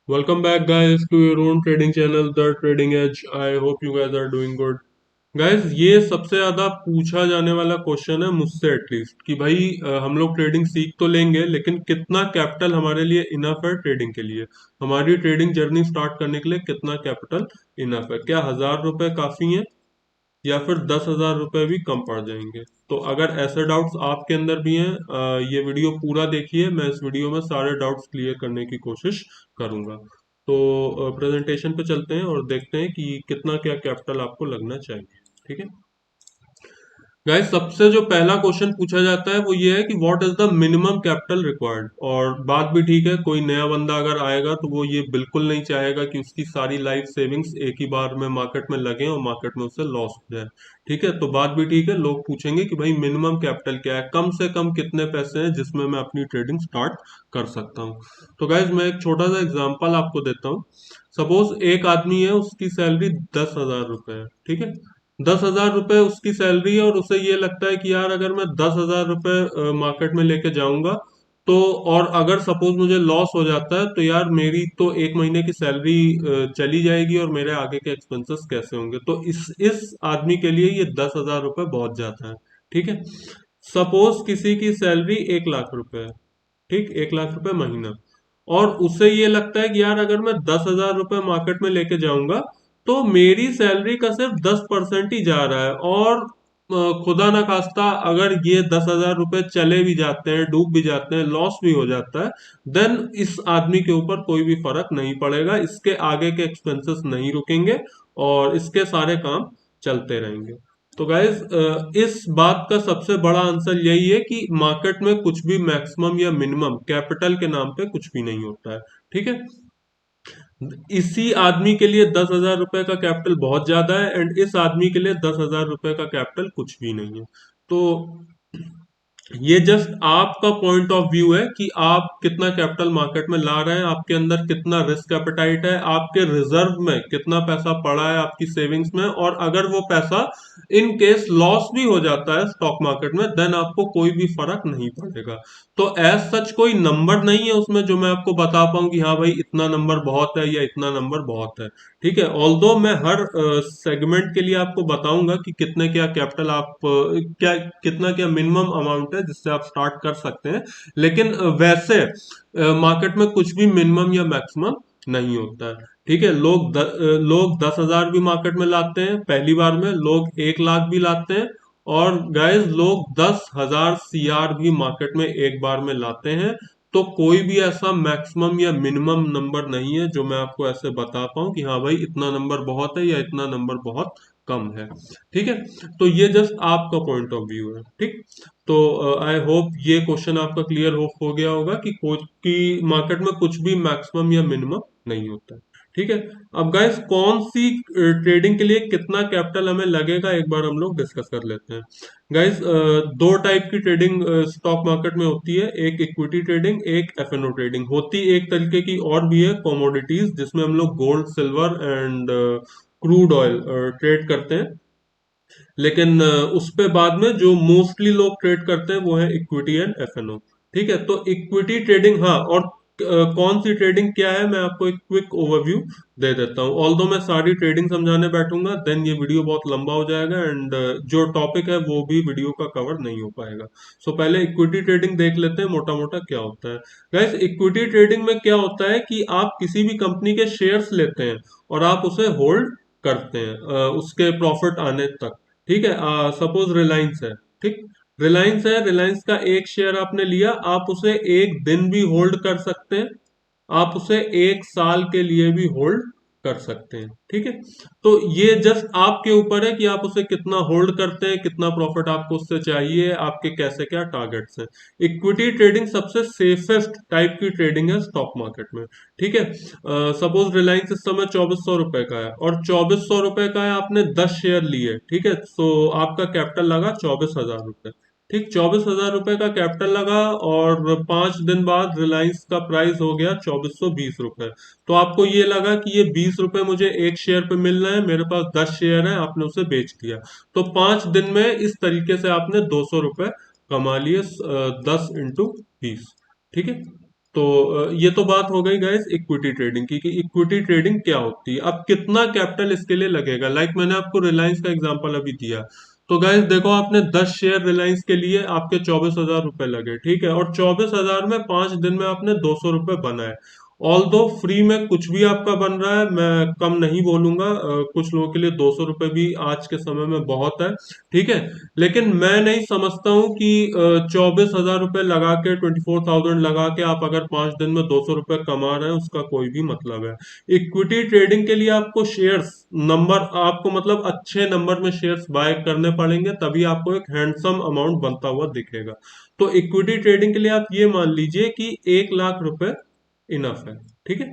Welcome back, guys, to your own trading channel, The Trading Edge. I hope you guys are doing good. Guys, ये सबसे ज्यादा पूछा जाने वाला question है मुझसे एटलीस्ट कि भाई हम लोग ट्रेडिंग सीख तो लेंगे लेकिन कितना कैपिटल हमारे लिए इनफ है ट्रेडिंग के लिए। हमारी ट्रेडिंग जर्नी स्टार्ट करने के लिए कितना कैपिटल इनफ है? क्या 1,000 रुपए काफी है या फिर 10,000 रुपए भी कम पड़ जाएंगे? तो अगर ऐसे डाउट्स आपके अंदर भी हैं, ये वीडियो पूरा देखिए। मैं इस वीडियो में सारे डाउट्स क्लियर करने की कोशिश करूंगा। तो प्रेजेंटेशन पे चलते हैं और देखते हैं कि कितना क्या कैपिटल आपको लगना चाहिए। ठीक है गाइस, सबसे जो पहला क्वेश्चन पूछा जाता है वो ये है कि what is the minimum capital required. और बात भी ठीक है, कोई नया बंदा अगर आएगा तो वो ये बिल्कुल नहीं चाहेगा कि उसकी सारी लाइफ सेविंग्स एक ही बार में मार्केट में लगे और मार्केट में उससे लॉस हो जाए। ठीक है, तो बात भी ठीक है। लोग पूछेंगे कि भाई मिनिमम कैपिटल क्या है, कम से कम कितने पैसे हैं जिसमें मैं अपनी ट्रेडिंग स्टार्ट कर सकता हूँ। तो गाइज मैं एक छोटा सा एग्जांपल आपको देता हूँ। सपोज एक आदमी है, उसकी सैलरी 10,000 रुपए है। ठीक है, 10,000 रुपए उसकी सैलरी है और उसे ये लगता है कि यार अगर मैं 10,000 रुपए मार्केट में लेके जाऊंगा तो, और अगर सपोज मुझे लॉस हो जाता है तो यार मेरी तो एक महीने की सैलरी चली जाएगी और मेरे आगे के एक्सपेंसेस कैसे होंगे। तो इस आदमी के लिए ये 10,000 रुपए बहुत ज्यादा है। ठीक है, सपोज किसी की सैलरी 1 लाख रुपए है। ठीक, 1 लाख रुपए महीना, और उसे ये लगता है कि यार अगर मैं 10,000 रुपए मार्केट में लेके जाऊंगा तो मेरी सैलरी का सिर्फ 10% ही जा रहा है, और खुदा ना खास्ता अगर ये 10,000 रुपए चले भी जाते हैं, डूब भी जाते हैं, लॉस भी हो जाता है, देन इस आदमी के ऊपर कोई भी फर्क नहीं पड़ेगा, इसके आगे के एक्सपेंसेस नहीं रुकेंगे और इसके सारे काम चलते रहेंगे। तो गाइज, इस बात का सबसे बड़ा आंसर यही है कि मार्केट में कुछ भी मैक्सिमम या मिनिमम कैपिटल के नाम पे कुछ भी नहीं होता है। ठीक है, इसी आदमी के लिए 10,000 रुपए का कैपिटल बहुत ज्यादा है एंड इस आदमी के लिए 10,000 रुपए का कैपिटल कुछ भी नहीं है। तो ये जस्ट आपका पॉइंट ऑफ व्यू है कि आप कितना कैपिटल मार्केट में ला रहे हैं, आपके अंदर कितना रिस्क एपेटाइट है, आपके रिजर्व में कितना पैसा पड़ा है आपकी सेविंग्स में, और अगर वो पैसा इन केस लॉस भी हो जाता है स्टॉक मार्केट में, देन आपको कोई भी फर्क नहीं पड़ेगा। तो एज सच कोई नंबर नहीं है उसमें जो मैं आपको बता पाऊं कि हाँ भाई इतना नंबर बहुत है या इतना नंबर बहुत है। ठीक है, ऑल्दो मैं हर सेगमेंट के लिए आपको बताऊंगा कि कितने क्या कैपिटल आप क्या कितना क्या मिनिमम अमाउंट है जिससे आप स्टार्ट कर सकते हैं। लेकिन वैसे मार्केट में कुछ भी मिनिमम या मैक्सिमम नहीं होता है। ठीक है, लोग 10,000 भी मार्केट में लाते हैं पहली बार में, लोग 1 लाख भी लाते हैं, और गाइस लोग 10,000 सीआर भी मार्केट में एक बार में लाते हैं। तो कोई भी ऐसा मैक्सिमम या मिनिमम नंबर नहीं है जो मैं आपको ऐसे बता पाऊं कि हाँ भाई इतना नंबर बहुत है या इतना नंबर बहुत कम है। ठीक है, तो ये जस्ट आपका पॉइंट ऑफ व्यू है। ठीक, तो आई होप ये क्वेश्चन आपका क्लियर हो गया होगा कि मार्केट में कुछ भी मैक्सिमम या मिनिमम नहीं होता है। ठीक है, अब गाइस कौन सी ट्रेडिंग के लिए कितना कैपिटल हमें लगेगा एक बार हम लोग डिस्कस कर लेते हैं। गाइस, दो टाइप की ट्रेडिंग स्टॉक मार्केट में होती है, एक इक्विटी ट्रेडिंग, एक एफएनओ ट्रेडिंग। होती एक तरीके की और भी है, कमोडिटीज, जिसमें हम लोग gold, silver and crude oil trade करते हैं। लेकिन उस पे बाद में जो मोस्टली लोग ट्रेड करते हैं वो है इक्विटी एंड एफएनओ। ठीक है, तो इक्विटी ट्रेडिंग, हाँ, और कौन सी ट्रेडिंग क्या है मैं आपको एक क्विक ओवरव्यू दे देता हूँ। ऑल्दो मैं सारी ट्रेडिंग समझाने बैठूंगा देन ये वीडियो बहुत लंबा हो जाएगा एंड जो टॉपिक है वो भी वीडियो का कवर नहीं हो पाएगा। सो पहले इक्विटी ट्रेडिंग देख लेते हैं मोटा मोटा क्या होता है। गाइस, इक्विटी ट्रेडिंग में क्या होता है कि आप किसी भी कंपनी के शेयर्स लेते हैं और आप उसे होल्ड करते हैं उसके प्रॉफिट आने तक। ठीक है, सपोज रिलायंस है। ठीक, रिलायंस है, रिलायंस का एक शेयर आपने लिया, आप उसे एक दिन भी होल्ड कर सकते हैं, आप उसे 1 साल के लिए भी होल्ड कर सकते हैं। ठीक है, तो ये जस्ट आपके ऊपर है कि आप उसे कितना होल्ड करते हैं, कितना प्रॉफिट आपको उससे चाहिए, आपके कैसे क्या टारगेट्स हैं। इक्विटी ट्रेडिंग सबसे सेफेस्ट टाइप की ट्रेडिंग है स्टॉक मार्केट में। ठीक है, सपोज रिलायंस इस समय 2,400 रुपए का है और 2,400 रुपए का है, आपने 10 शेयर लिए। ठीक है, तो आपका कैपिटल लगा 24,000 रुपए। ठीक, 24,000 रुपए का कैपिटल लगा और 5 दिन बाद रिलायंस का प्राइस हो गया 2,420 रुपए। तो आपको ये लगा कि ये 20 रुपए मुझे एक शेयर पे मिल रहे हैं, मेरे पास 10 शेयर है, आपने उसे बेच दिया। तो 5 दिन में इस तरीके से आपने 200 रुपए कमा लिए, 10 इंटू 20। ठीक है, तो ये तो बात हो गई गाइस इक्विटी ट्रेडिंग की कि इक्विटी ट्रेडिंग क्या होती है। अब कितना कैपिटल इसके लिए लगेगा, लाइक मैंने आपको रिलायंस का एग्जांपल अभी दिया। तो गाइस देखो, आपने 10 शेयर रिलायंस के लिए आपके 24,000 रुपए लगे, ठीक है, और 24,000 में 5 दिन में आपने 200 रुपए बनाए। ऑल दो फ्री में कुछ भी आपका बन रहा है, मैं कम नहीं बोलूंगा, कुछ लोगों के लिए 200 रुपए भी आज के समय में बहुत है, ठीक है। लेकिन मैं नहीं समझता हूँ कि 24,000 रुपये लगा के, 24,000 लगा के आप अगर 5 दिन में 200 रुपये कमा रहे हैं, उसका कोई भी मतलब है। इक्विटी ट्रेडिंग के लिए आपको शेयर्स नंबर, आपको मतलब अच्छे नंबर में शेयर्स बाय करने पड़ेंगे, तभी आपको एक हैंडसम अमाउंट बनता हुआ दिखेगा। तो इक्विटी ट्रेडिंग के लिए आप ये मान लीजिए कि 1 लाख रुपए इनफ है, ठीक है।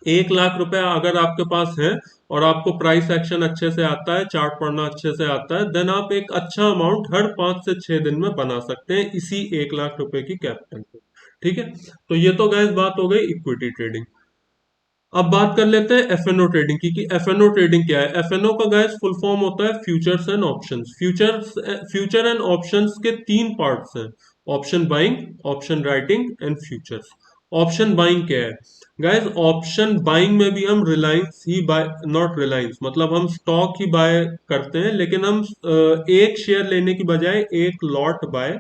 1 लाख रुपए अगर आपके पास है और आपको प्राइस एक्शन अच्छे से आता है, चार्ट पढ़ना अच्छे से आता है, देन आप एक अच्छा अमाउंट हर 5 से 6 दिन में बना सकते हैं इसी 1 लाख रुपए की कैपिटल पे, ठीक है। तो ये तो गैस बात हो गई इक्विटी ट्रेडिंग। अब बात कर लेते हैं एफएनओ ट्रेडिंग की, कि एफएनओ ट्रेडिंग क्या है। एफएनओ का गैस फुल फॉर्म होता है futures and options. Future and options के 3 पार्ट्स हैं, option buying, option writing and futures. Option buying क्या है गाइस? ऑप्शन बाइंग में भी हम रिलायंस ही बाय, नॉट रिलायंस, मतलब हम स्टॉक ही बाय करते हैं, लेकिन हम एक शेयर लेने की बजाय एक लॉट बाय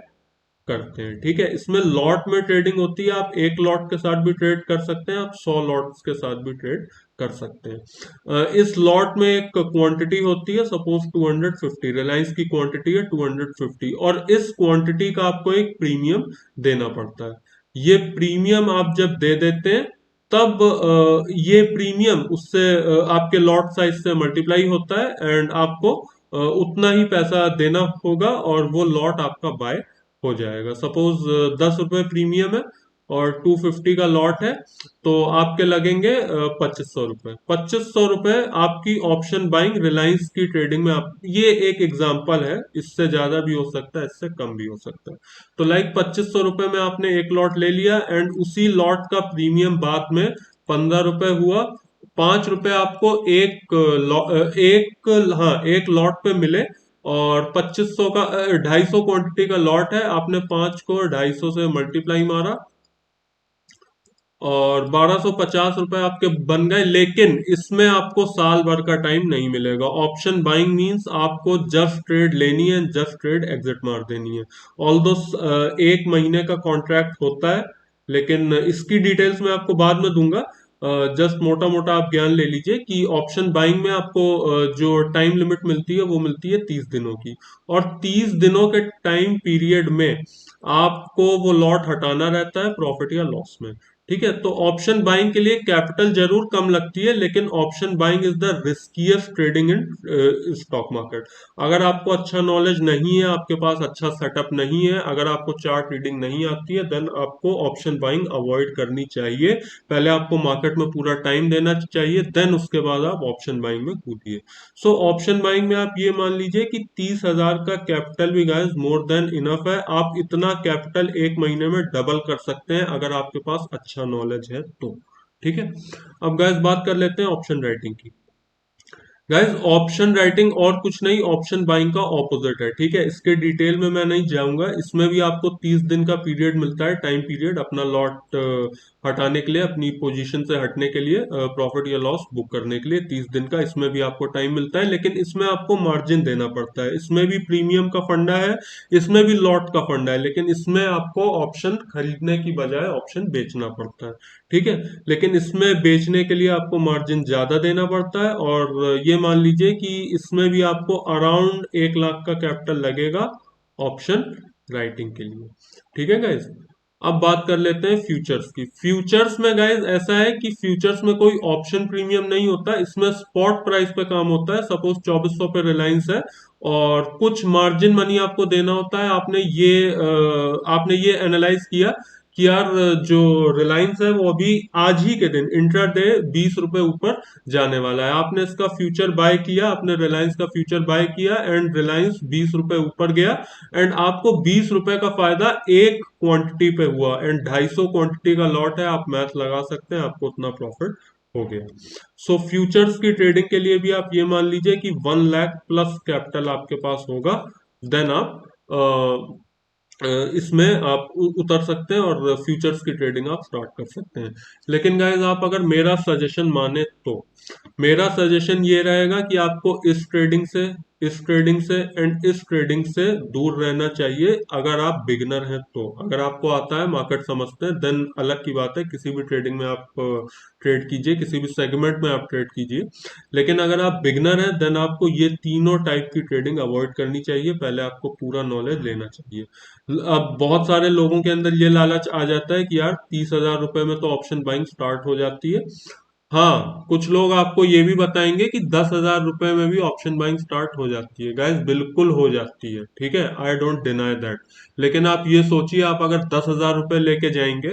करते हैं, ठीक है। इसमें लॉट में ट्रेडिंग होती है, आप एक लॉट के साथ भी ट्रेड कर सकते हैं, आप 100 लॉट्स के साथ भी ट्रेड कर सकते हैं। इस लॉट में एक क्वांटिटी होती है, सपोज 250, रिलायंस की क्वांटिटी है 250, और इस क्वांटिटी का आपको एक प्रीमियम देना पड़ता है। ये प्रीमियम आप जब दे देते हैं, तब ये प्रीमियम उससे आपके लॉट साइज से मल्टीप्लाई होता है, एंड आपको उतना ही पैसा देना होगा और वो लॉट आपका बाय हो जाएगा। सपोज 10 रुपए प्रीमियम है और 250 का लॉट है, तो आपके लगेंगे 2500 रुपये। 2500 रुपये आपकी ऑप्शन बाइंग रिलायंस की ट्रेडिंग में, आप, ये एक एग्जांपल है, इससे ज्यादा भी हो सकता है, इससे कम भी हो सकता है। तो लाइक 2500 रुपये में आपने एक लॉट ले लिया, एंड उसी लॉट का प्रीमियम बाद में 15 रुपये हुआ। 5 रुपए आपको एक, हाँ, एक लॉट पे मिले, और 2500 का 250 क्वांटिटी का लॉट है, आपने 5 को 250 से मल्टीप्लाई मारा और 1250 रुपए आपके बन गए। लेकिन इसमें आपको साल भर का टाइम नहीं मिलेगा। ऑप्शन बाइंग मींस आपको जस्ट ट्रेड लेनी है, जस्ट ट्रेड एग्जिट मार देनी है। ऑल दो 1 महीने का कॉन्ट्रैक्ट होता है, लेकिन इसकी डिटेल्स मैं आपको बाद में दूंगा। जस्ट मोटा मोटा आप ज्ञान ले लीजिए कि ऑप्शन बाइंग में आपको जो टाइम लिमिट मिलती है वो मिलती है 30 दिनों की, और 30 दिनों के टाइम पीरियड में आपको वो लॉट हटाना रहता है प्रॉफिट या लॉस में, ठीक है। तो ऑप्शन बाइंग के लिए कैपिटल जरूर कम लगती है, लेकिन option buying is the riskiest trading in stock market. अगर आपको अच्छा नॉलेज नहीं है, आपके पास अच्छा सेटअप नहीं है, अगर आपको चार्ट रीडिंग नहीं आती है, देन आपको ऑप्शन बाइंग अवॉइड करनी चाहिए। पहले आपको मार्केट में पूरा टाइम देना चाहिए, देन उसके बाद आप ऑप्शन बाइंग में कूदिए। सो ऑप्शन बाइंग में आप ये मान लीजिए कि 30,000 का कैपिटल भी गाइस मोर देन इनफ है। आप इतना कैपिटल 1 महीने में डबल कर सकते हैं अगर आपके पास अच्छा नॉलेज है तो, ठीक है। अब गाइस बात कर लेते हैं ऑप्शन राइटिंग की। गाइस ऑप्शन राइटिंग और कुछ नहीं, ऑप्शन बाइंग का ऑपोजिट है, ठीक है। इसके डिटेल में मैं नहीं जाऊंगा। इसमें भी आपको 30 दिन का पीरियड मिलता है, टाइम पीरियड, अपना लॉट हटाने के लिए, अपनी पोजीशन से हटने के लिए, प्रॉफिट या लॉस बुक करने के लिए 30 दिन का इसमें भी आपको टाइम मिलता है। लेकिन इसमें आपको मार्जिन देना पड़ता है, इसमें भी प्रीमियम का फंडा है, इसमें भी लॉट का फंडा है, लेकिन इसमें आपको ऑप्शन खरीदने की बजाय ऑप्शन बेचना पड़ता है, ठीक है। लेकिन इसमें बेचने के लिए आपको मार्जिन ज्यादा देना पड़ता है, और ये मान लीजिए कि इसमें भी आपको अराउंड 1 लाख का कैपिटल लगेगा ऑप्शन राइटिंग के लिए, ठीक है गाइज। अब बात कर लेते हैं फ्यूचर्स की। फ्यूचर्स में गाइज ऐसा है कि फ्यूचर्स में कोई ऑप्शन प्रीमियम नहीं होता, इसमें स्पॉट प्राइस पे काम होता है। सपोज 2400 पे रिलायंस है और कुछ मार्जिन मनी आपको देना होता है। आपने ये एनालाइज किया कि यार जो रिलायंस है वो अभी आज ही के दिन इंट्राडे 20 रुपए ऊपर जाने वाला है, आपने इसका फ्यूचर बाय किया, आपने रिलायंस का फ्यूचर बाय किया, एंड रिलायंस 20 रुपए ऊपर गया, एंड आपको 20 रुपए का फायदा एक क्वांटिटी पे हुआ, एंड 250 क्वांटिटी का लॉट है, आप मैथ लगा सकते हैं, आपको उतना प्रॉफिट हो गया। सो फ्यूचर्स की ट्रेडिंग के लिए भी आप ये मान लीजिए कि 1 लाख प्लस कैपिटल आपके पास होगा, देन आप इसमें आप उतर सकते हैं और फ्यूचर्स की ट्रेडिंग आप स्टार्ट कर सकते हैं। लेकिन गाइज आप अगर मेरा सजेशन माने तो मेरा सजेशन ये रहेगा कि आपको इस ट्रेडिंग से एंड इस ट्रेडिंग से दूर रहना चाहिए अगर आप बिगनर हैं तो। अगर आपको आता है, मार्केट समझते हैं, देन अलग की बात है, किसी भी ट्रेडिंग में आप ट्रेड कीजिए, किसी भी सेगमेंट में आप ट्रेड कीजिए। लेकिन अगर आप बिगनर हैं देन आपको ये तीनों टाइप की ट्रेडिंग अवॉइड करनी चाहिए, पहले आपको पूरा नॉलेज लेना चाहिए। अब बहुत सारे लोगों के अंदर ये लालच आ जाता है कि यार 30,000 रुपए में तो ऑप्शन बाइंग स्टार्ट हो जाती है। हाँ, कुछ लोग आपको ये भी बताएंगे कि 10,000 रुपए में भी ऑप्शन बाइंग स्टार्ट हो जाती है। गाइस बिल्कुल हो जाती है, ठीक है, आई डोंट डिनाई दैट। लेकिन आप ये सोचिए, आप अगर 10,000 रुपए लेके जाएंगे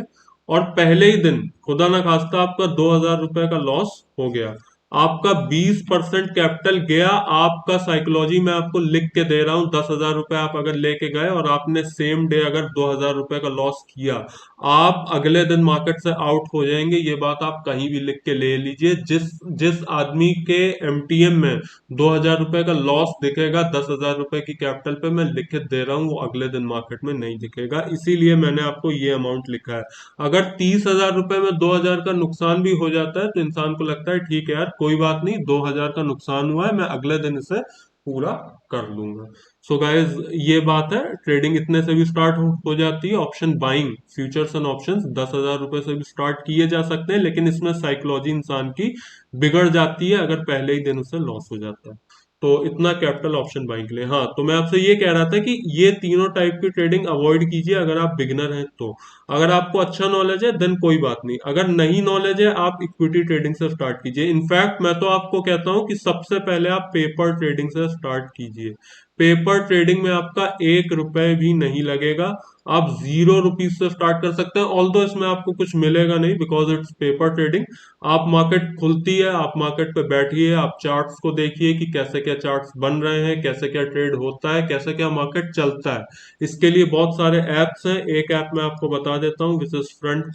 और पहले ही दिन खुदा ना खास्ता आपका 2,000 रुपए का लॉस हो गया, आपका 20% कैपिटल गया। आपका साइकोलॉजी मैं आपको लिख के दे रहा हूं, 10,000 रुपए आप अगर लेके गए और आपने सेम डे अगर 2,000 रुपए का लॉस किया, आप अगले दिन मार्केट से आउट हो जाएंगे। ये बात आप कहीं भी लिख के ले लीजिए। जिस जिस आदमी के एमटीएम में 2,000 रुपए का लॉस दिखेगा 10,000 रुपए की कैपिटल पे, मैं लिख के दे रहा हूँ, वो अगले दिन मार्केट में नहीं दिखेगा। इसीलिए मैंने आपको ये अमाउंट लिखा है। अगर 30,000 रुपए में 2,000 का नुकसान भी हो जाता है तो इंसान को लगता है ठीक है यार, कोई बात नहीं, 2,000 का नुकसान हुआ है, मैं अगले दिन इसे पूरा कर लूंगा। सो गाइज ये बात है, ट्रेडिंग इतने से भी स्टार्ट हो जाती है। Option buying, futures and options 10,000 रुपए से भी स्टार्ट किए जा सकते हैं, लेकिन इसमें साइकोलॉजी इंसान की बिगड़ जाती है अगर पहले ही दिन उसे लॉस हो जाता है। तो इतना कैपिटल ऑप्शन बाइंग के लिए। हाँ, तो मैं आपसे ये कह रहा था कि ये तीनों टाइप की ट्रेडिंग अवॉइड कीजिए अगर आप बिगिनर हैं तो। अगर आपको अच्छा नॉलेज है देन कोई बात नहीं, अगर नहीं नॉलेज है आप इक्विटी ट्रेडिंग से स्टार्ट कीजिए। इनफैक्ट मैं तो आपको कहता हूं कि सबसे पहले आप पेपर ट्रेडिंग से स्टार्ट कीजिए। पेपर ट्रेडिंग में आपका 1 रुपए भी नहीं लगेगा। आप 0 रुपीज से स्टार्ट कर सकते हैं, ऑल्दो इसमें आपको कुछ मिलेगा नहीं बिकॉज इट्स पेपर ट्रेडिंग। आप मार्केट खुलती है, आप मार्केट पे बैठिए, आप चार्ट्स को देखिए कि कैसे क्या चार्ट्स बन रहे हैं, कैसे क्या ट्रेड होता है, कैसे क्या मार्केट चलता है। इसके लिए बहुत सारे ऐप्स हैं। एक ऐप मैं आपको बता देता हूँ, which is front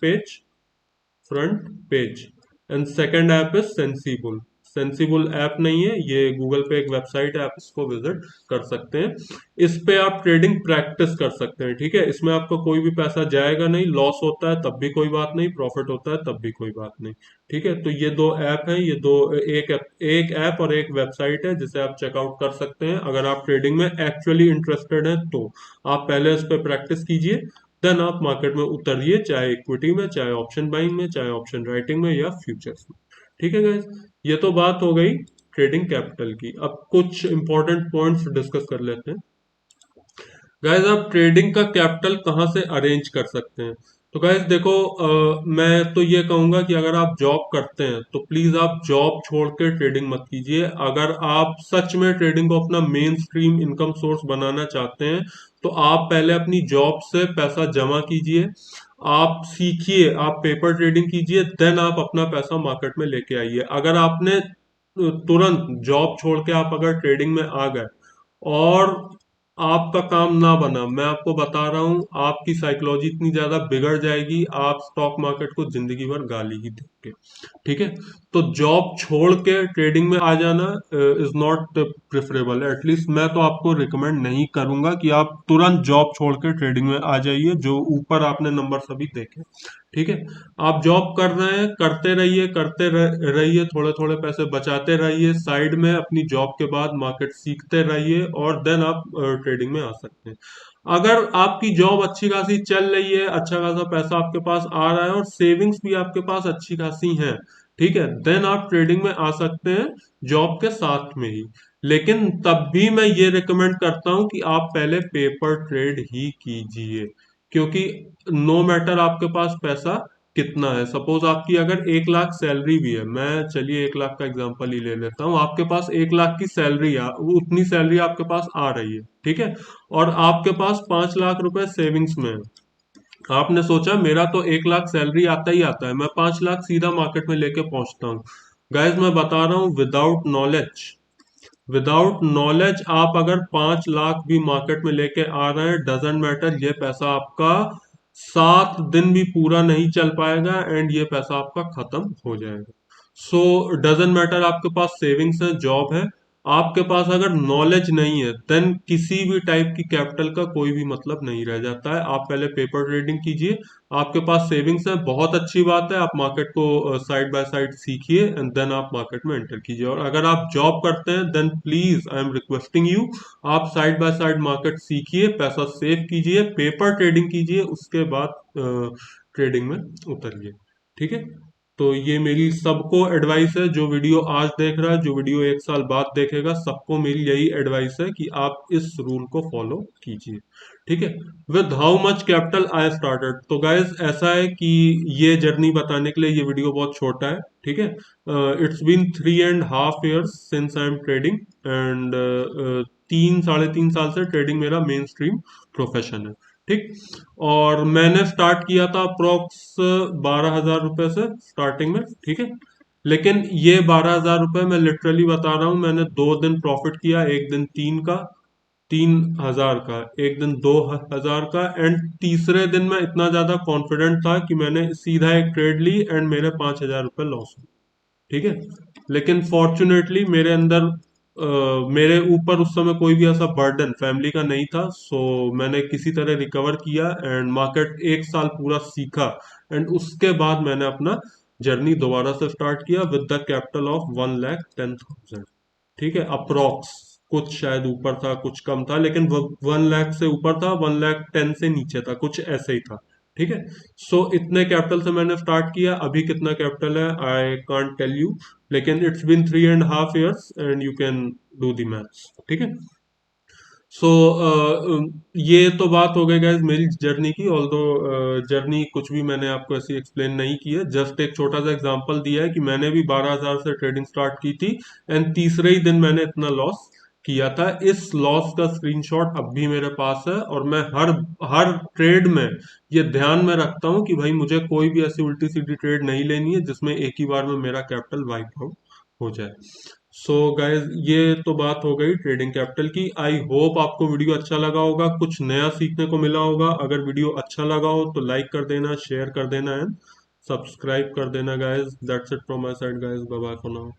page and second app is sensible. Sensible app नहीं है ये, गूगल पे एक वेबसाइट है, आप इसको विजिट कर सकते हैं। इस पे आप ट्रेडिंग प्रैक्टिस कर सकते हैं, ठीक है। इसमें आपका कोई भी पैसा जाएगा नहीं, लॉस होता है तब भी कोई बात नहीं, प्रॉफिट होता है तब भी कोई बात नहीं, ठीक है। तो ये दो ऐप हैं, ये दो, एक ऐप और एक वेबसाइट है जिसे आप चेकआउट कर सकते हैं अगर आप ट्रेडिंग में एक्चुअली इंटरेस्टेड हैं तो। आप पहले इस पे प्रैक्टिस कीजिए, देन आप मार्केट में उतरिए, चाहे इक्विटी में, चाहे ऑप्शन बाइंग में, चाहे ऑप्शन राइटिंग में या फ्यूचर्स में, ठीक है गाइस। ये तो बात हो गई ट्रेडिंग कैपिटल की। अब कुछ इंपॉर्टेंट पॉइंट्स डिस्कस कर लेते हैं। गाइस आप ट्रेडिंग का कैपिटल कहाँ से अरेंज कर सकते हैं? तो गाइस देखो, मैं तो ये कहूंगा कि अगर आप जॉब करते हैं तो प्लीज आप जॉब छोड़ के ट्रेडिंग मत कीजिए। अगर आप सच में ट्रेडिंग को अपना मेन स्ट्रीम इनकम सोर्स बनाना चाहते हैं तो आप पहले अपनी जॉब से पैसा जमा कीजिए, आप सीखिए, आप पेपर ट्रेडिंग कीजिए, देन आप अपना पैसा मार्केट में लेके आइए। अगर आपने तुरंत जॉब छोड़ के आप अगर ट्रेडिंग में आ गए और आपका काम ना बना, मैं आपको बता रहा हूं आपकी साइकोलॉजी इतनी ज्यादा बिगड़ जाएगी, आप स्टॉक मार्केट को जिंदगी भर गाली ही देंगे, ठीक है। तो जॉब छोड़ के ट्रेडिंग में आ जाना इज नॉट प्रेफरेबल। एटलीस्ट मैं तो आपको रिकमेंड नहीं करूंगा कि आप तुरंत जॉब छोड़ के ट्रेडिंग में आ जाइए, जो ऊपर आपने नंबर सभी देखे, ठीक है। आप जॉब कर रहे हैं, करते रहिए, रहिए, थोड़े थोड़े पैसे बचाते रहिए, साइड में अपनी जॉब के बाद मार्केट सीखते रहिए और देन आप ट्रेडिंग में आ सकते हैं। अगर आपकी जॉब अच्छी खासी चल रही है, अच्छा खासा पैसा आपके पास आ रहा है और सेविंग्स भी आपके पास अच्छी खासी हैं, ठीक है, देन आप ट्रेडिंग में आ सकते हैं जॉब के साथ में ही। लेकिन तब भी मैं ये रिकमेंड करता हूं कि आप पहले पेपर ट्रेड ही कीजिए, क्योंकि नो मैटर आपके पास पैसा कितना है। सपोज आपकी अगर 1 लाख सैलरी भी है, मैं चलिए 1 लाख का एग्जांपल ही ले लेता हूँ, आपके पास 1 लाख की सैलरी है, उतनी सैलरी आपके पास आ रही है, ठीक है, और आपके पास 5 लाख रुपए सेविंग्स में है। आपने सोचा मेरा तो 1 लाख सैलरी आता ही आता है, मैं 5 लाख सीधा मार्केट में लेके पहुंचता हूँ। गाइज मैं बता रहा हूँ, विदाउट नॉलेज आप अगर 5 लाख भी मार्केट में लेके आ रहे हैं, डजेंट मैटर, ये पैसा आपका 7 दिन भी पूरा नहीं चल पाएगा एंड ये पैसा आपका खत्म हो जाएगा। सो डजेंट मैटर आपके पास सेविंग्स है, जॉब है, आपके पास अगर नॉलेज नहीं है देन किसी भी टाइप की कैपिटल का कोई भी मतलब नहीं रह जाता है। आप पहले पेपर ट्रेडिंग कीजिए, आपके पास सेविंग्स है, बहुत अच्छी बात है, आप मार्केट को साइड बाय साइड सीखिए एंड देन आप मार्केट में एंटर कीजिए। और अगर आप जॉब करते हैं then please I am requesting you, आप साइड बाय साइड मार्केट सीखिए, पैसा सेव कीजिए, पेपर ट्रेडिंग कीजिए, उसके बाद ट्रेडिंग में उतरिए। ठीक है, तो ये मेरी सबको एडवाइस है, जो वीडियो आज देख रहा है, जो वीडियो एक साल बाद देखेगा, सबको मेरी यही एडवाइस है कि आप इस रूल को फॉलो कीजिए। ठीक है, with how much capital I started. तो गाइज ऐसा है कि ये जर्नी बताने के लिए ये वीडियो बहुत छोटा है। ठीक है, it's been 3.5 years since I am trading and 3 साढ़े 3 साल से ट्रेडिंग मेरा मेन स्ट्रीम प्रोफेशन है। ठीक, और मैंने स्टार्ट किया था अप्रोक्स 12,000 रुपए से स्टार्टिंग में। ठीक है, लेकिन ये 12,000 रुपए मैं लिटरली बता रहा हूँ, मैंने 2 दिन प्रॉफिट किया, एक दिन 3,000 का, एक दिन 2,000 का, एंड तीसरे दिन मैं इतना ज्यादा कॉन्फिडेंट था कि मैंने सीधा एक ट्रेड ली एंड मेरे 5,000 रुपए लॉस हुए। ठीक है, लेकिन फॉर्चुनेटली मेरे अंदर मेरे ऊपर उस समय कोई भी ऐसा बर्डन फैमिली का नहीं था, सो मैंने किसी तरह रिकवर किया एंड मार्केट एक साल पूरा सीखा एंड उसके बाद मैंने अपना जर्नी दोबारा से स्टार्ट किया विद द कैपिटल ऑफ 1,10,000। ठीक है, अप्रोक्स, कुछ शायद ऊपर था कुछ कम था, लेकिन 1 लाख से ऊपर था, 1,10,000 से नीचे था, कुछ ऐसे ही था। ठीक है, सो इतने कैपिटल से मैंने स्टार्ट किया, अभी कितना कैपिटल है आई कांट टेल यू, लेकिन it's been 3.5 years and you can do the maths. ठीक है, सो ये तो बात हो गई गाइज मेरी जर्नी की। ऑल्दो जर्नी कुछ भी मैंने आपको ऐसी एक्सप्लेन नहीं की है, जस्ट एक छोटा सा एग्जांपल दिया है कि मैंने भी 12,000 से ट्रेडिंग स्टार्ट की थी एंड तीसरे ही दिन मैंने इतना लॉस किया था। इस लॉस का स्क्रीनशॉट अब भी मेरे पास है और मैं हर हर ट्रेड में ये ध्यान में रखता हूँ कि भाई मुझे कोई भी ऐसी उल्टी सीधी ट्रेड नहीं लेनी है जिसमें एक ही बार में मेरा कैपिटल वाइप आउट हो जाए। सो गाइज ये तो बात हो गई ट्रेडिंग कैपिटल की। आई होप आपको वीडियो अच्छा लगा होगा, कुछ नया सीखने को मिला होगा। अगर वीडियो अच्छा लगा हो तो लाइक कर देना, शेयर कर देना एंड सब्सक्राइब कर देना guys. That's it from my side guys, bye bye for now.